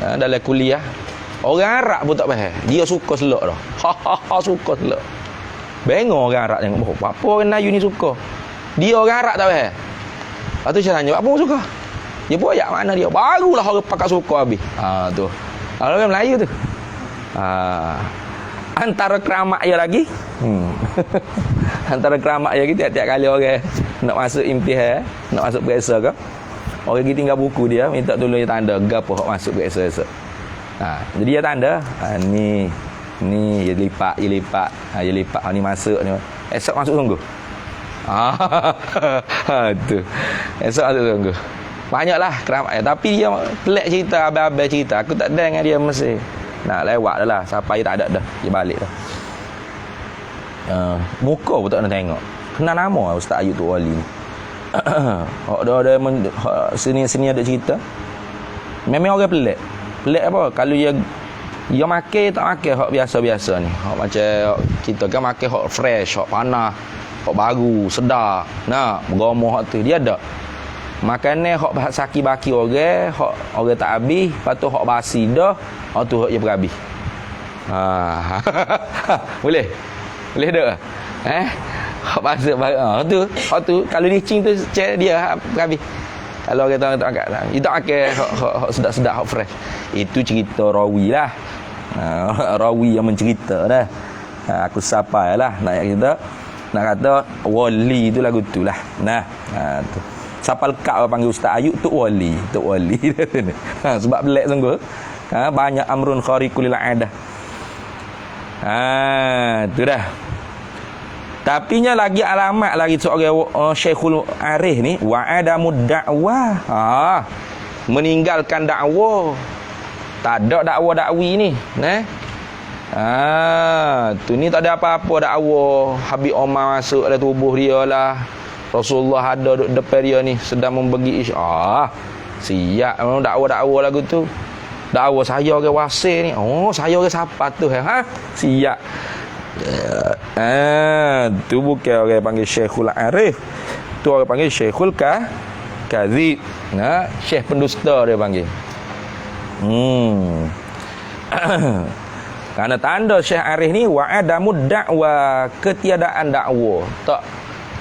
Dalam kuliah. Orang Arab pun tak faham. Dia suka selok dah. Suka selok. Bengok orang Arab tengok. Apa orang Melayu ni suka? Dia orang Arab tak faham. Lepas tu saya tanya, apa orang suka? Dia pun ayat mana dia? Barulah orang pakat suka habis. Tu. Orang Melayu tu. Antara keramat dia lagi. Antara keramat dia lagi tiap-tiap kali orang nak masuk imtihan, nak masuk periksa ke, orang pergi tinggal buku dia, minta tolong dia tanda gapo hok masuk periksa esok. Jadi dia tanda, ni dia lipat. Dia lipat ni masuk ni. Esok masuk sungguh. Tu. Esok masuk sungguh. Banyaklah keramat. Tapi dia pelik cerita, abang-abang cerita. Aku tak dengar dia mesti. Nak lewat dah lah. Sampai tak ada dah. Dia balik dah. Muka pun tak nak tengok. Kenal nama Ustaz Ayub Tok Wali ni. Sini ada cerita. Memang orang pelik. Pelik apa? Kalau dia makan tak makan hak biasa-biasa ni. Hak macam kita kan makan hak fresh, hak panas, hak baru, sedap. Nah, bergomoh hak tu dia ada. Makanan hak saki baki orang, hak orang tak habis, lepas tu hak basi dah, hak tu hak je berhabis. Boleh? Boleh tak? Hak basa hak tu kalau licin tu cek dia berhabis. Kalau orang tak angkat lah. Dia tak angkat hak sedap-sedap, hak fresh. Itu cerita rawi lah. Rawi yang mencerita dah. Aku sampai lah nak kita nak kata wali tu lagu tu lah. Tu. Siapa lekat orang panggil Ustaz Ayub Tok Wali. Tok Wali sebab belak sungguh. Banyak amrun khariqul adah. Tu dah. Tapinya lagi alamat lagi seorang Syekhul Arif ni wa'adamud da'wah. Meninggalkan dakwah. Tak ada dakwah dakwi ni, tu ni tak ada apa-apa dakwah. Habib Omar masuk dalam tubuh dia lah. Rasulullah ada duduk depan dia ni sedang membagi siap memang dakwah-dakwah lagu tu. Dakwah saya orang wasir ni. Saya orang siapa tu? Siap. Tu bukan orang panggil Syekhul Arif. Tu orang panggil Syekhul Kadzib. Syekh pendusta dia panggil. Karena tanda Syekh Arif ni wa'adamud da'wah, ketiadaan dakwah.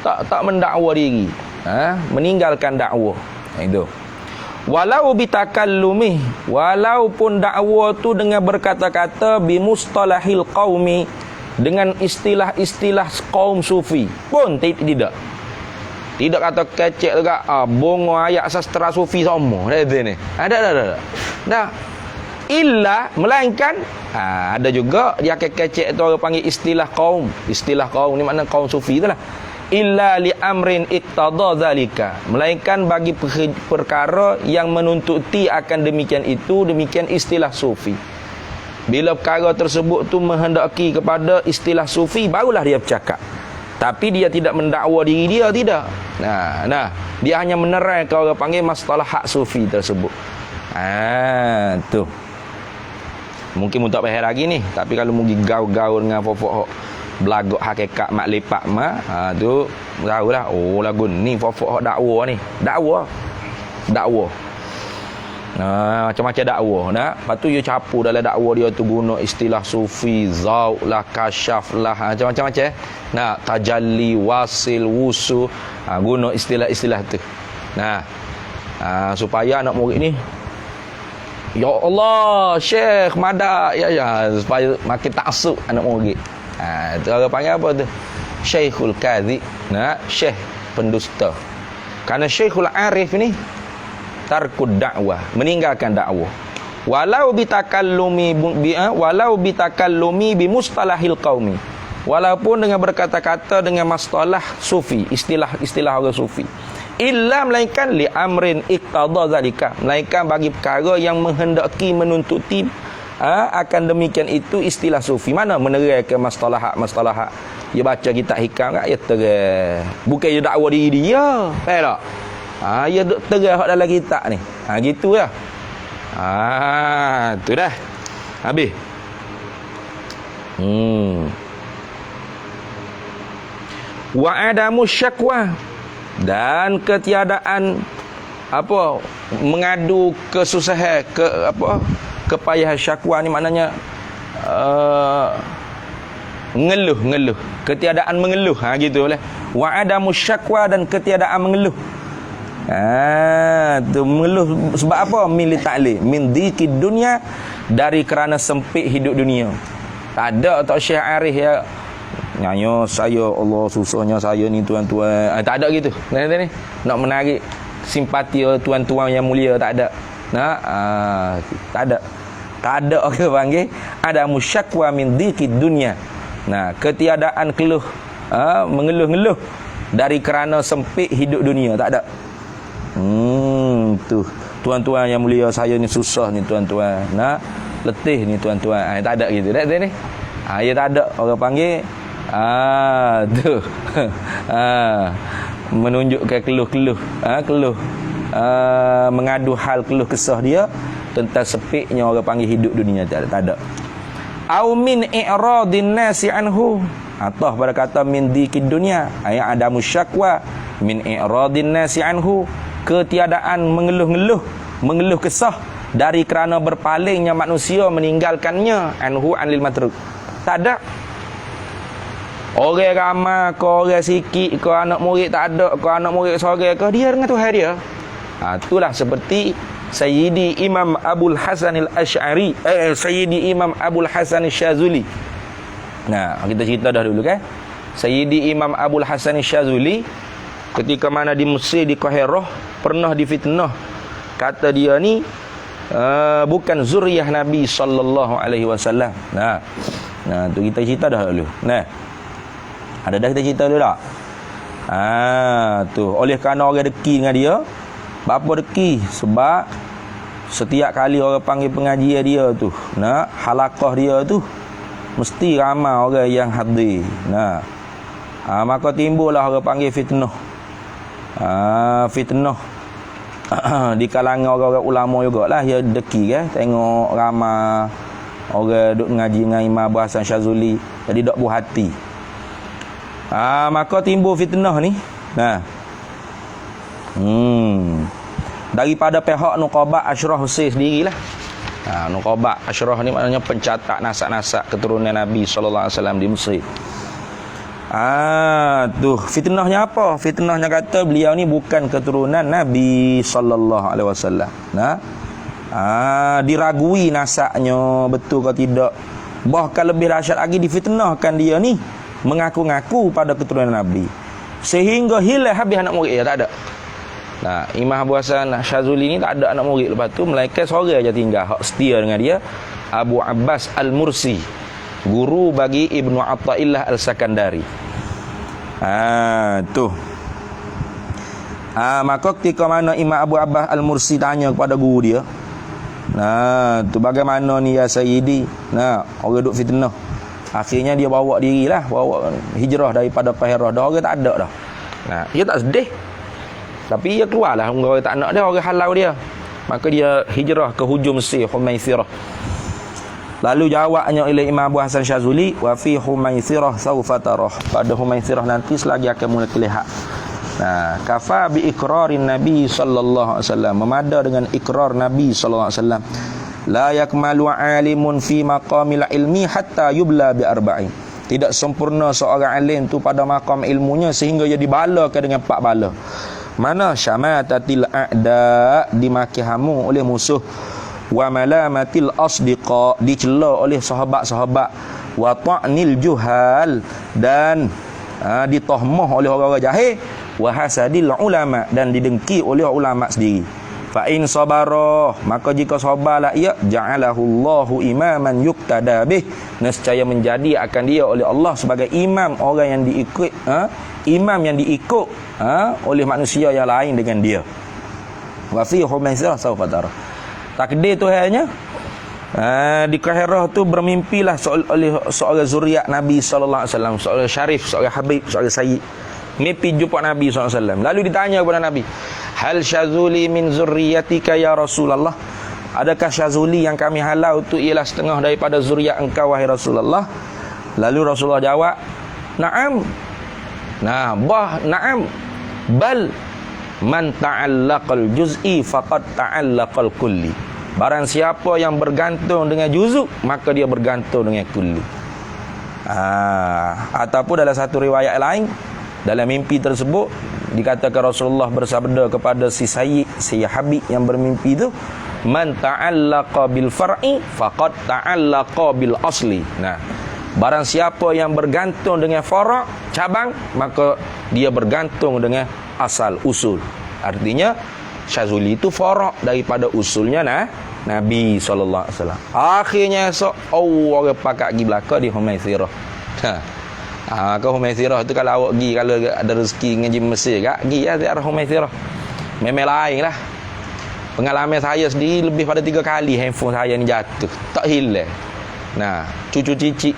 Tak mendakwa diri. Meninggalkan dakwah. Itu. Walau bitakallumi, walaupun dakwah tu dengan berkata-kata bimustalahil qaumi, dengan istilah-istilah kaum sufi pun tidak kata kecek juga bongo ayat sastra sufi semua ni ada illa melainkan ada juga dia kecek tu orang panggil istilah kaum ni makna kaum sufi itulah illa li amrin iqtada zalika, melainkan bagi perkara yang menuntuti akan demikian istilah sufi. Bila perkara tersebut tu menghendaki kepada istilah sufi, barulah dia bercakap. Tapi dia tidak mendakwa diri dia, tidak. Dia hanya menerangkan orang panggil masalah hak sufi tersebut. Tu. Mungkin tak payah lagi ni, tapi kalau mungkin gaul-gaul dengan pokok belagak hakikat mak lepak tu tahulah lagu ni pokok dakwah ni. Dakwah. Macam-macam dakwah lepas tu dia campur dalam dakwah dia tu guna istilah sufi, zauq lah, kasyaf lah, macam-macam tajalli, wasil, wusu, guna istilah-istilah tu supaya anak murid ni ya Allah Syekh madak supaya makin taksub anak murid. Tu orang panggil apa tu? Syekhul Kadzib. Syekh pendusta. Karena Syekhul Arif ni tarkud dakwah, meninggalkan dakwah. Walau bitakallumi bimustalahil qaumi, walaupun dengan berkata-kata dengan mastalah sufi, istilah orang sufi. Illa melainkan li amrin iqtada zalika, melainkan bagi perkara yang menghendaki menuntuti akan demikian itu istilah sufi. Mana menerangkan mustalahat. Dia baca kitab hikam kan, dia terang. Bukan dia dakwa diri dia. Faham tak? Dia terang hak dalam kitab ni. Gitu ya. Tu dah. Habis. Wa adamu syakwa, dan ketiadaan mengadu kesusahan, kepayahan. Syakwa ni maknanya ngeluh, ketiadaan mengeluh, gitu boleh. Wa adamu syakwa, dan ketiadaan mengeluh. Tu mengeluh sebab apa? Min ta'li min dhiqid dunya, dari kerana sempit hidup dunia. Tak ada tak Syekh Arif ya nyanyo saya Allah susahnya saya ni tuan-tuan. Tak ada gitu. Ni nak menarik simpati tuan-tuan yang mulia, tak ada. Tak ada. Tak ada orang panggil ada musyakwa min dhiqid dunya. Ketiadaan keluh, mengeluh-ngeluh dari kerana sempit hidup dunia, tak ada. Tu tuan-tuan yang mulia, saya ni susah ni tuan-tuan. Letih ni tuan-tuan. Tak ada gitu. Tak ni. Ya tak ada orang panggil tu. Menunjukkan keluh-keluh, mengadu hal keluh kesah dia tentang sepitnya orang panggil hidup dunia, tak ada. Au min i'radin nasi anhu, atau pada kata min dhiqid dunya, ayat ada musyakwa min i'radin nasi anhu, ketiadaan mengeluh kesah dari kerana berpalingnya manusia meninggalkannya, anhu anil matruk. Tak ada. Orang ramai ke orang sikit ke anak murid tak ada ke anak murid seorang ke, dia dengan Tuhan dia. Itulah seperti Sayyidi Imam Abul Hasan al-Asy'ari, Sayyidi Imam Abul Hasan al-Syazuli. Kita cerita dah dulu kan. Sayyidi Imam Abul Hasan al-Syazuli ketika mana di Mesir, di Qahirah, pernah difitnah. Kata dia ni bukan zuriyah Nabi sallallahu alaihi wasallam. Tu kita cerita dah dulu. Ada dah kita cerita dulu tak? Tu oleh kerana orang deki dengan dia. Bapa deki? Sebab setiap kali orang panggil pengajian dia tu, halaqah dia tu, mesti ramai orang yang hadir. Maka timbullah orang panggil fitnah. Fitnah di kalangan orang-orang ulama jugalah. Ya deki kan, tengok ramai orang duk ngaji dengan Imam Abu Hasan Syazuli, jadi dok buah hati. Maka timbul fitnah ni. Daripada pihak Nuqabah Asyrah Hussein sendirilah. Nuqabah Asyrah ni maknanya pencatat nasak-nasak keturunan Nabi sallallahu alaihi wasallam di Mesir. Tu fitnahnya apa? Fitnahnya kata beliau ni bukan keturunan Nabi sallallahu alaihi wasallam. Diragui nasaknya betul ke tidak. Bahkan lebih dahsyat lagi, difitnahkan dia ni mengaku-ngaku pada keturunan Nabi, sehingga hilang habis anak murid dia, tak ada. Imam Abu Hasan Syazuli ni tak ada anak murid. Lepas tu melainkan seorang aja tinggal hak setia dengan dia, Abu Abbas Al-Mursi, guru bagi Ibnu Athaillah Al-Sakandari. Tu. Maka ketika mana Imam Abu Abbas Al-Mursi tanya kepada guru dia, tu bagaimana ni ya Sayyidi? Orang duk fitnah. Akhirnya dia bawa dirilah, bawa hijrah daripada Qahirah. Dah orang tak ada dah. Dia tak sedih. Tapi dia keluarlah, orang tak nak dia, orang halau dia. Maka dia hijrah ke hujung Mesir, Humaisirah. Lalu jawabnya oleh Imam Abu Hasan Syazuli, wa fi Humaisirah sawfa tarah. Pada Humaisirah nanti selagi akan mula terlihat. Kafa bi iqrarin Nabi sallallahu alaihi wasallam, memada dengan ikrar Nabi sallallahu alaihi wasallam. La yakmalu alimun fi maqamil ilmi hatta yubla bi arba'in. Tidak sempurna seorang alim tu pada maqam ilmunya sehingga dia dibalakan dengan 4 bala. Mana? Syamatatil a'da, dimaki hamu oleh musuh, wa malamatil asdiqa, dicela oleh sahabat-sahabat, wa ta'nil juhal, dan ditahmah oleh orang-orang jahil, wa hasadil ulama, dan didengki oleh ulama sendiri. Fa in sabara, maka jika sabarlah ia, ja'alahullahu imaman yuqtada bih, nescaya menjadi akan dia oleh Allah sebagai imam, orang yang diikut, imam yang diikut oleh manusia yang lain dengan dia. Wa fi Humaisirah sawfa tara. Takdir Tuhannya Di Kahirah tu bermimpilah seorang zuriat Nabi sallallahu alaihi wasallam, seorang syarif, seorang habib, seorang sayyid. Mimpi jumpa Nabi sallallahu alaihi wasallam. Lalu ditanya kepada Nabi, "Hal Syazuli min zurriyatika ya Rasulullah?" Adakah Syazuli yang kami halau tu ialah setengah daripada zuriat engkau wahai Rasulullah? Lalu Rasulullah jawab, "Na'am." Na'am. Bal man ta'allaqal juz'i faqad ta'allaqal kulli. Barang siapa yang bergantung dengan juzuk, maka dia bergantung dengan kulli. Ataupun dalam satu riwayat lain, dalam mimpi tersebut dikatakan Rasulullah bersabda kepada si sayyid, si habib yang bermimpi itu, "Man ta'allaqa bil far'i faqad ta'allaqa bil asli." Barang siapa yang bergantung dengan fara', cabang, maka dia bergantung dengan asal, usul. Artinya Syazuli itu fara' daripada usulnya Nabi sallallahu alaihi wasallam. Akhirnya esok orang pakat pergi belaka di Humaisirah. Ke Humaisirah tu kalau awak pergi, kalau ada rezeki ngaji Mesir gak pergi ziarah Humaisirah. Memang lain lah. Pengalaman saya sendiri lebih pada 3 kali handphone saya ni jatuh, tak hilang. Cucu cicit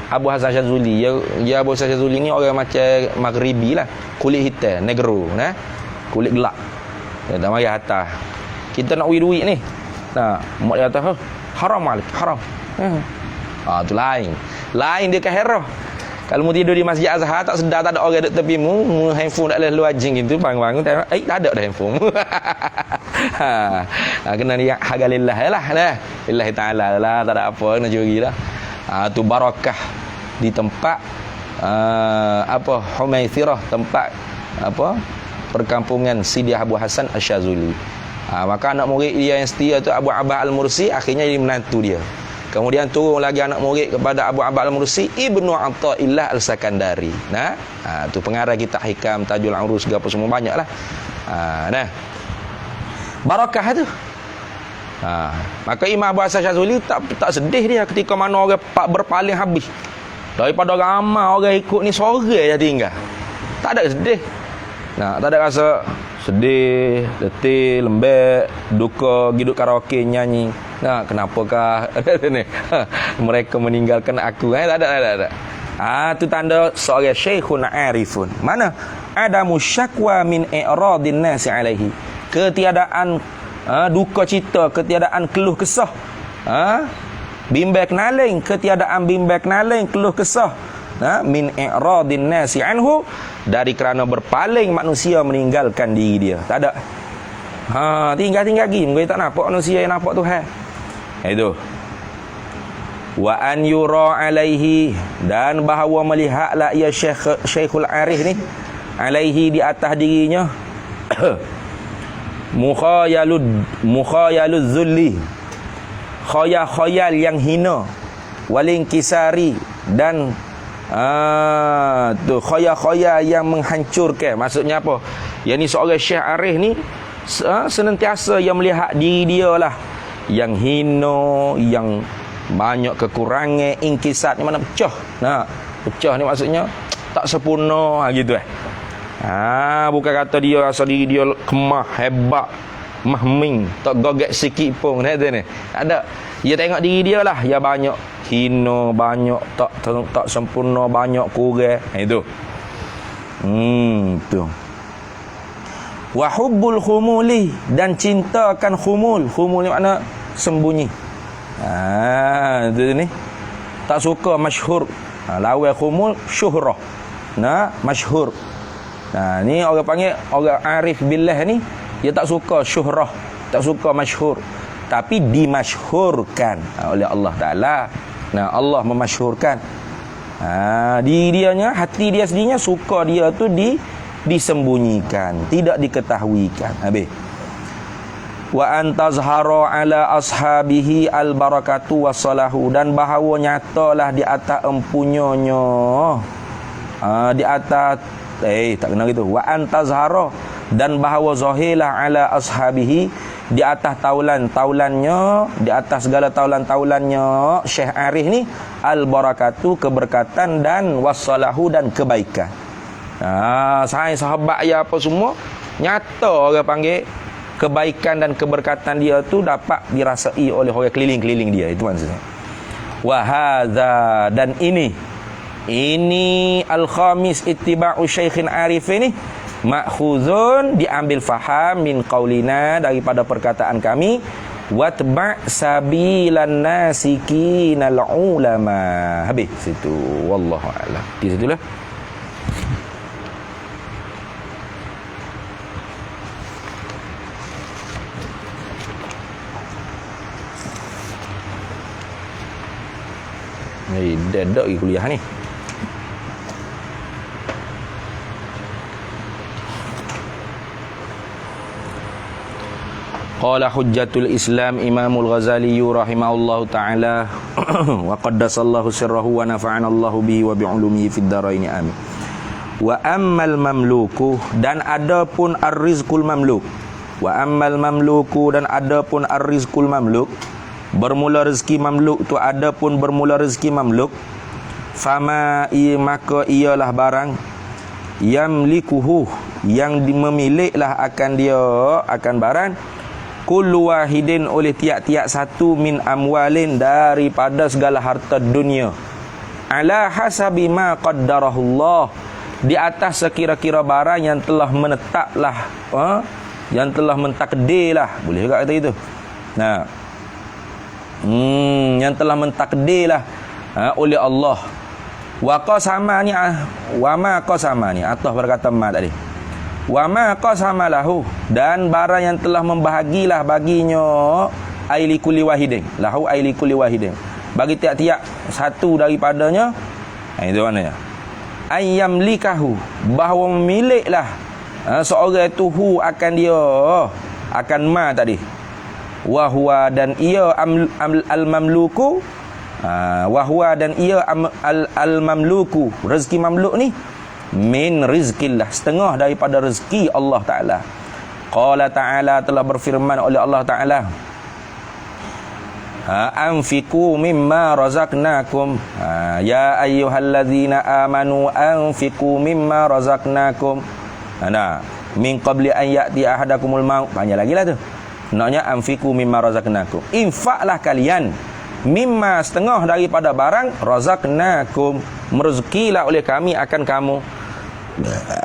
Abu Hasan Syazuli, ya Abu Hasan Syazuli ni orang macam Maghribi lah, kulit hitam, negro, kulit gelap. Dia tak mari atas. Kita nak uji duit ni. Mak dia kata, haram malik, haram. Tu lain. Lain dia Kahirah. Kalau mu tidur di Masjid Azhar, tak sedar tak ada orang duduk tepi mu handphone tak lalu anjing gitu, bangun-bangun tengok, tak ada dah handphone mu. Kena dia harga lillah lah. Lillahi ta'ala lah, tak ada apa nak curi lah. Tu barakah di tempat Humaisirah, tempat perkampungan Sidi Abu Hasan Asy-Syazuli. Maka anak murid dia yang setia tu Abu Abbas Al-Mursi, akhirnya jadi menantu dia. Kemudian turun lagi anak murid kepada Abu Abbas Al-Mursi, Ibnu Athaillah Al-Sakandari. Tu pengarang kitab Hikam, Tajul Urus, apa semua banyaklah. Barakah tu. Maka Imam Abu Hasan Syazuli tak sedih dia ketika mana orang berpaling habis. Daripada ramai orang ikut ni, seorang je tinggal. Tak ada sedih. Tak ada rasa sedih, letih, lembek, duka, giduk karaoke, nyanyi. Kenapakah mereka meninggalkan aku? Tak ada. Tu tanda seorang syekhun arifun. Mana? Adamu syakwa min i'radin nasi alaihi. Ketiadaan duka cita, ketiadaan keluh kesah. Bimbang kenaling, ketiadaan bimbang kenaling, keluh kesah. Min i'radin nasi anhu, dari kerana berpaling manusia meninggalkan diri dia. Tak ada. Tinggal lagi, mungkin tak nampak manusia yang nampak Tuhan. Itu. Wa an yura alaihi, dan bahawa melihatlah ia Syekhul Arif ni alaihi, di atas dirinya mukhayalud zulli, khayal yang hina, walinkisari, dan khayal yang menghancurkan. Maksudnya apa? Yang ni seorang Syekh Arif ni senantiasa yang melihat diri dia lah yang hina, yang banyak kekurangan, inkisat ni mana pecah. Pecah ni maksudnya tak sempurna gitu. Bukan kata dia rasa diri dia kemah, hebat, mahming, tak gogek sikit pun ni. Ada. Dia tengok diri dia lah, ya banyak hina, banyak tak sempurna, banyak kurang. Itu. Tu. Wa hubbul khumuli, dan cintakan khumul. Khumul ni makna sembunyi. Itu ni. Tak suka masyhur. Lawan khumul syuhrah. Masyhur. Ni orang panggil orang arif billah ni, dia tak suka syuhrah, tak suka masyhur, tapi dimasyhurkan oleh Allah Taala. Allah memasyhurkan. Diri dianya, hati dia sendirinya suka dia tu disembunyikan, tidak diketahuikan. Habis. Wa antazhara ala ashabihi albarakatu wassalahu, dan bahawa nyatalah di atas empunyanya, di atas tak kena gitu. Wa antazhara, dan bahawa zahirlah ala ashabihi, di atas taulannya, di atas segala taulannya Syekh Arif ni, al-barakatu, keberkatan, dan wassalahu, dan kebaikan. Sahabat ya apa semua nyata orang panggil kebaikan dan keberkatan dia tu dapat dirasai oleh orang keliling-keliling dia. Itu maksudnya. Wa hadza, dan ini al-khamis ittiba'u syaikhin arif ini ma'khuzun, diambil faham min qaulina, daripada perkataan kami, watba' sabilan nasikinal ulama. Habis situ, wallahu a'lam. Di situlah. Dah pergi kuliah ni. Qala hujjatul Islam Imamul Ghazali rahimahullahu ta'ala wa qaddasallahu sirrahu wa nafa'ana Allahu bihi wa bi'ulumihi fid dharain amin. Wa ammal mamluku, dan adapun ar-rizqul mamluk. Wa ammal mamluku, dan adapun ar-rizqul mamluk, bermula rezeki mamluk tu, adapun bermula rezeki mamluk, fama maka ialah barang yamlikuhu, yang memilihlah akan dia, akan barang, kullu wahidin, oleh tiap-tiap satu, min amwalin, daripada segala harta dunia, ala hasabi ma qaddarahullah, di atas sekira-kira barang yang telah menetaplah, yang telah mentakdirlah, boleh juga kata itu. Nah, yang telah mentakdirlah oleh Allah. Wa qasama ni, wa ma qasama ni, atas berkata ma tadi. Wa ma qasama lahu, dan barang yang telah membahagilah baginya, aili kulli wahidin, lahu aili kulli wahidin, bagi tiap-tiap satu daripadanya. Itu maknanya ayyam likahu, bahawa memiliklah seorang itu hu, akan dia, akan ma tadi. Wahwa, dan ia al-mamluku, wahwa, dan ia al-mamluku, rezeki mamluk ni, min rizkillah, setengah daripada rezeki Allah Ta'ala. Qala Ta'ala, telah berfirman oleh Allah Ta'ala, anfiqu mimma razaqnakum, ya ayyuhallazina amanu anfiqu mimma razaqnakum, min qabli an ya'ti ahadakumul maut. Banyak lagi lah tu. Naknya anfiqu mimma razaqnakum, infaklah kalian, mimma, setengah daripada barang, razaqnakum, merezekilah oleh kami akan kamu.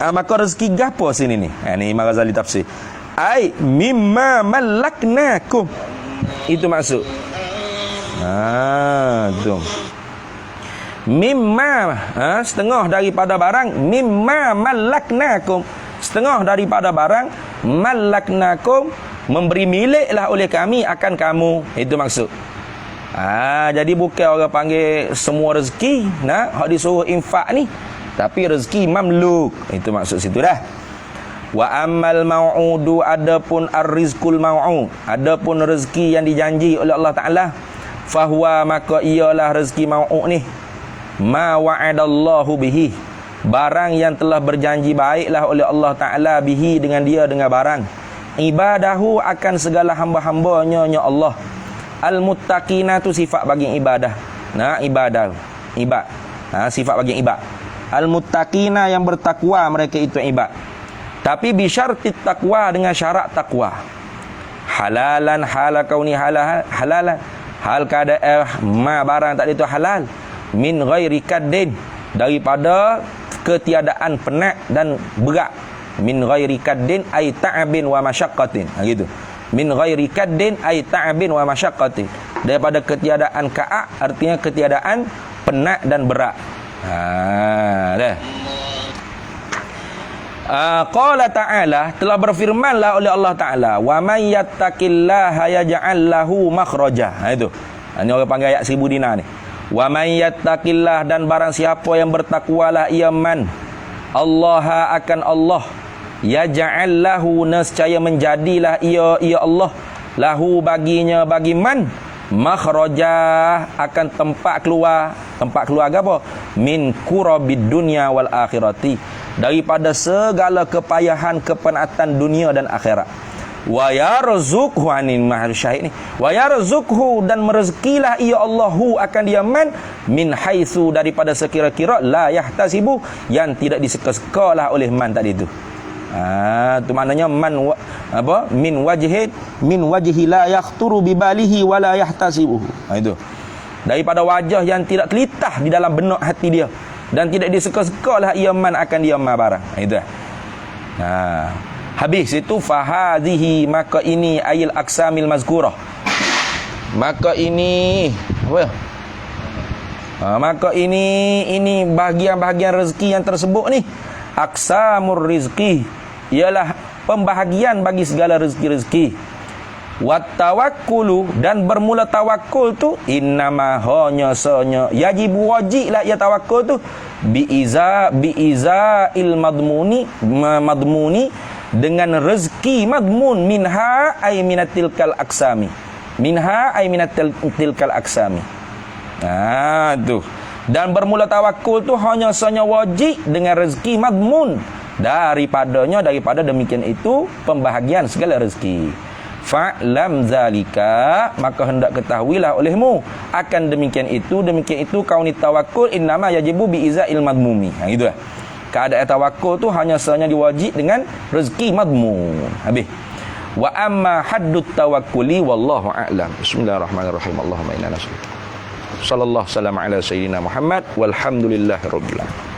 Maka rezeki gapo sini ni? Ni Imam Ghazali tafsir. Ai mimma malaknakum. Itu maksud. Tu. Mimma, setengah daripada barang, mimma malaknakum, setengah daripada barang, malaknakum, memberi miliklah oleh kami akan kamu. Itu maksud. Jadi bukan orang panggil semua rezeki hak disuruh infak ni, tapi rezeki mamluk. Itu maksud situ dah. Wa ammal mau'udu, adapun ar-rizqul mau'ud, adapun rezeki yang dijanji oleh Allah Ta'ala, fahuwa, maka ialah rezeki mau'ud ni, ma wa'adallahu bihi, barang yang telah berjanji baiklah oleh Allah Ta'ala, bihi, dengan dia, dengan barang, ibadahu, akan segala hamba-hambanya Allah. Al-muttaqina tu sifat bagi ibadah. Ibadah. Sifat bagi ibad. Al-muttaqina, yang bertakwa, mereka itu ibad. Tapi bisyartit taqwa, dengan syarat takwa. Halalan, hala kauni halalan, hal kada ma barang tadi itu halal, min ghairi kaddin, daripada ketiadaan penat dan berat. Min ghairi kaddin ay ta'abin wa masyaqqatin. Gitu. Min ghairi kaddin ay ta'abin wa masyaqqatin, daripada ketiadaan ka'ak, artinya ketiadaan penat dan berat. Dah. Qala ta'ala, telah berfirmanlah oleh Allah Ta'ala, wa may yattaqillaha yaj'al lahu makhraja. Itu. Ini orang panggil ayat 1000 dinar ni. Wa may yattaqillah, dan barang siapa yang bertakwalah ia man Allah, akan Allah, yaj'al lahu, nescaya menjadilah ia Allah, lahu, baginya, bagi man, makhrajah, akan tempat keluar apa? Min kurabid dunya wal akhirati, daripada segala kepayahan, kepenatan dunia dan akhirat. Wa yarzuqhu, anin mahal syahid ni, wa yarzuqhu, dan merezekilah ia Allahu, akan dia man, min haitsu, daripada sekira-kira, la yahtasibu, yang tidak diseka-sekalah oleh man tadi itu. Tu maknanya min wajhi la yakhturu bi balihi wa la yahtasibuhu. Itu. Daripada wajah yang tidak terlintas di dalam benak hati dia dan tidak diseka-sekalah ia man akan dia ma barang. Itu. Habis itu fahadhihi, maka ini ayil aqsamil mazkurah. Maka ini apa? Maka ini bahagian-bahagian rezeki yang tersebut ni, aqsamur rizqi, ialah pembahagian bagi segala rezeki-rezeki. Wat tawakkulu, dan bermula tawakul tu innama hanya yajibu, wajiblah ia tawakul tu biiza il madmuni dengan rezeki madmun minha ay minatilkal aqsami. Minha ay minatilkal aqsami. Tu. Dan bermula tawakul tu hanya wajib dengan rezeki madmun daripada demikian itu pembahagian segala rezeki. Fa'lam zalika, maka hendak ketahuilah olehmu akan demikian itu kauni tawakkul innama yajibu bi izail madmumi. Gitulah. Keadaan tawakkul tu hanya diwajib dengan rezeki madmun. Habis. Wa amma haddut tawakkuli wallahu a'lam. Bismillahirrahmanirrahim. Allahumma inna nas'aluka sallallahu alaihi wasallam ala sayyidina Muhammad walhamdulillahirabbil alamin.